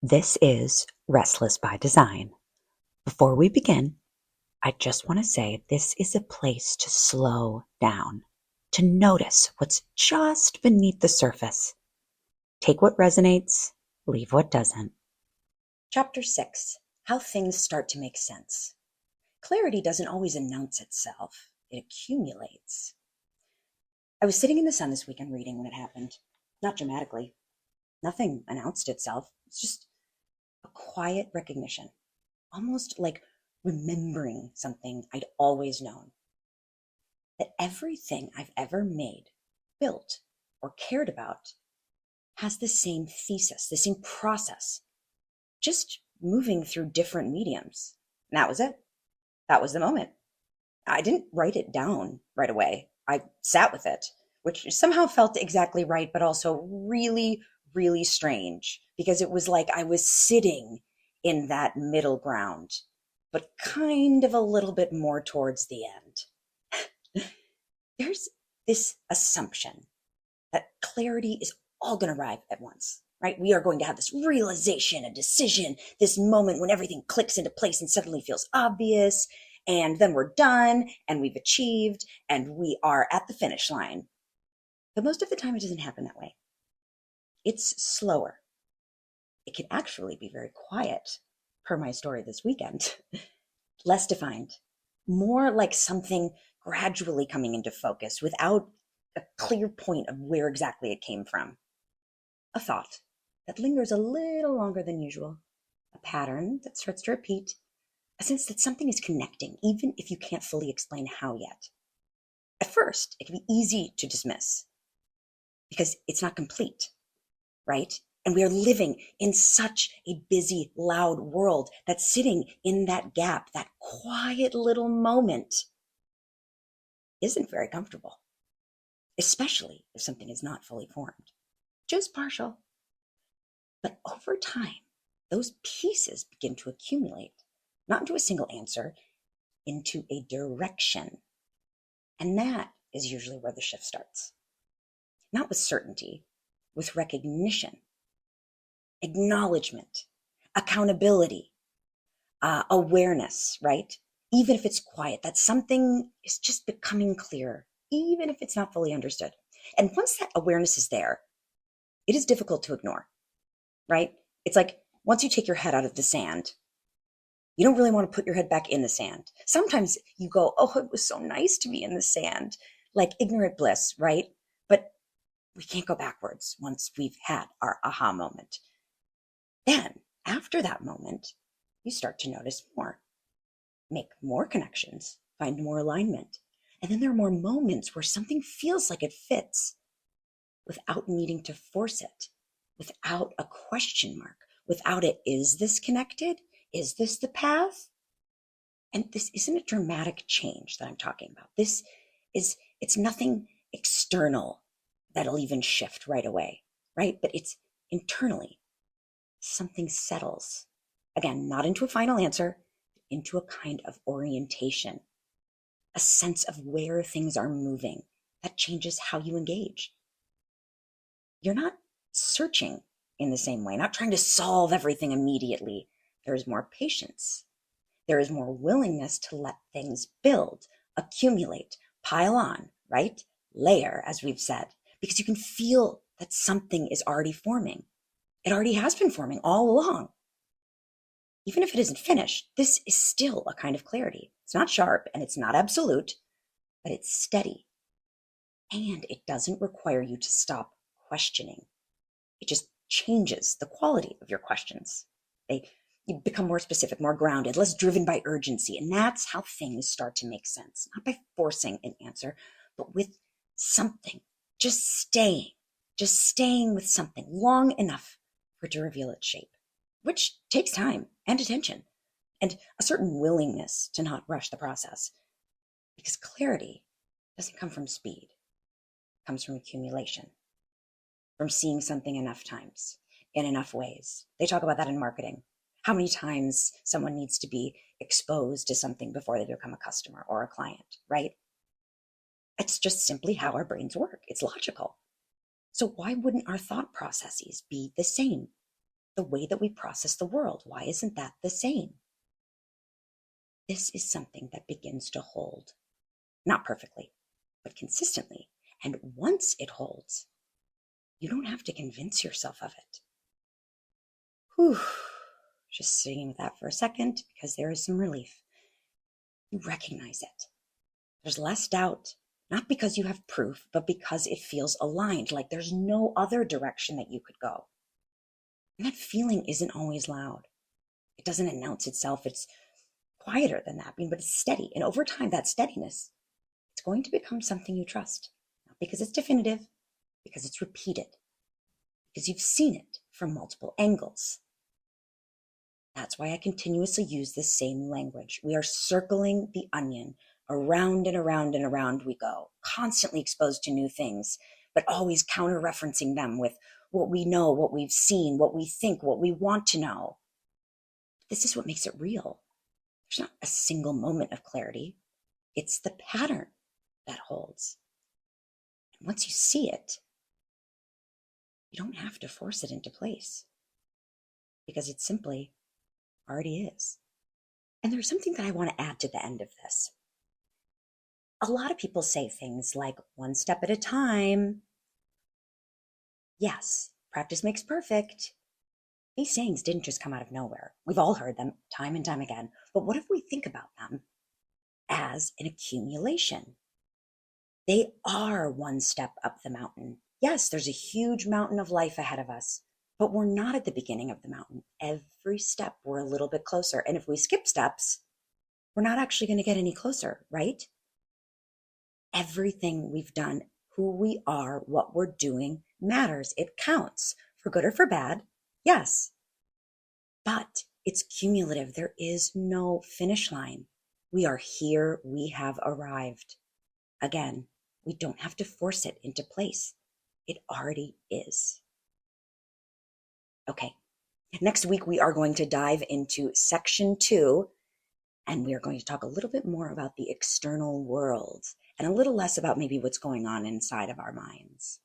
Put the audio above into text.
This is Restless by Design. Before we begin, I just want to say this is a place to slow down, to notice what's just beneath the surface. Take what resonates, leave what doesn't. Chapter 6: How Things Start to Make Sense. Clarity doesn't always announce itself, it accumulates. I was sitting in the sun this weekend reading when it happened. Not dramatically. Nothing announced itself. It's just a quiet recognition, almost like remembering something I'd always known. That everything I've ever made, built, or cared about has the same thesis, the same process, just moving through different mediums. And that was it. That was the moment. I didn't write it down right away. I sat with it, which somehow felt exactly right, but also really, really strange because it was like I was sitting in that middle ground, but kind of a little bit more towards the end. There's this assumption that clarity is all going to arrive at once, right? We are going to have this realization, a decision, this moment when everything clicks into place and suddenly feels obvious. And then we're done and we've achieved and we are at the finish line. But most of the time, it doesn't happen that way. It's slower. It can actually be very quiet, per my story this weekend. Less defined, more like something gradually coming into focus without a clear point of where exactly it came from. A thought that lingers a little longer than usual, a pattern that starts to repeat, a sense that something is connecting, even if you can't fully explain how yet. At first, it can be easy to dismiss because it's not complete, right? And we are living in such a busy, loud world that sitting in that gap, that quiet little moment, isn't very comfortable, especially if something is not fully formed, just partial. But over time, those pieces begin to accumulate, not into a single answer, into a direction. And that is usually where the shift starts. Not with certainty, with recognition, acknowledgement, accountability, awareness, right? Even if it's quiet, that something is just becoming clear, even if it's not fully understood. And once that awareness is there, it is difficult to ignore, right? It's like once you take your head out of the sand, you don't really want to put your head back in the sand. Sometimes you go, oh, it was so nice to be in the sand, like ignorant bliss, right? But we can't go backwards once we've had our aha moment. Then, after that moment, you start to notice more, make more connections, find more alignment. And then there are more moments where something feels like it fits without needing to force it, without a question mark, without a, is this connected? Is this the path? And this isn't a dramatic change that I'm talking about. It's nothing external that'll even shift right away, right? But it's internally, something settles. Again, not into a final answer, into a kind of orientation, a sense of where things are moving that changes how you engage. You're not searching in the same way, not trying to solve everything immediately. There is more patience. There is more willingness to let things build, accumulate, pile on, right? Layer, as we've said, because you can feel that something is already forming. It already has been forming all along. Even if it isn't finished, this is still a kind of clarity. It's not sharp and it's not absolute, but it's steady. And it doesn't require you to stop questioning. It just changes the quality of your questions. They You become more specific, more grounded, less driven by urgency. And that's how things start to make sense. Not by forcing an answer, but with something, just staying with something long enough for it to reveal its shape, which takes time and attention and a certain willingness to not rush the process. Because clarity doesn't come from speed, it comes from accumulation, from seeing something enough times in enough ways. They talk about that in marketing. How many times someone needs to be exposed to something before they become a customer or a client, right? It's just simply how our brains work. It's logical. So why wouldn't our thought processes be the same? the way that we process the world. Why isn't that the same? This is something that begins to hold, not perfectly, but consistently. And once it holds, you don't have to convince yourself of it. Whew. Just sitting with that for a second because there is some relief. You recognize it. There's less doubt, not because you have proof, but because it feels aligned, like there's no other direction that you could go. And that feeling isn't always loud. It doesn't announce itself. It's quieter than that, but it's steady. And over time, that steadiness, it's going to become something you trust. Not because it's definitive, because it's repeated, because you've seen it from multiple angles. That's why I continuously use this same language. We are circling the onion. Around and around and around we go, constantly exposed to new things, but always counter-referencing them with what we know, what we've seen, what we think, what we want to know. This is what makes it real. There's not a single moment of clarity. It's the pattern that holds. And once you see it, you don't have to force it into place because it simply already is. And there's something that I want to add to the end of this. A lot of people say things like one step at a time. Yes, practice makes perfect. These sayings didn't just come out of nowhere. We've all heard them time and time again. But what if we think about them as an accumulation? They are one step up the mountain. Yes, there's a huge mountain of life ahead of us, but we're not at the beginning of the mountain. Every step, we're a little bit closer. And if we skip steps, we're not actually going to get any closer, right? Everything we've done, who we are, what we're doing matters. It counts for good or for bad. Yes, but it's cumulative. There is no finish line. We are here. We have arrived. Again, we don't have to force it into place. It already is. Okay, next week we are going to dive into section 2, and we are going to talk a little bit more about the external world and a little less about maybe what's going on inside of our minds.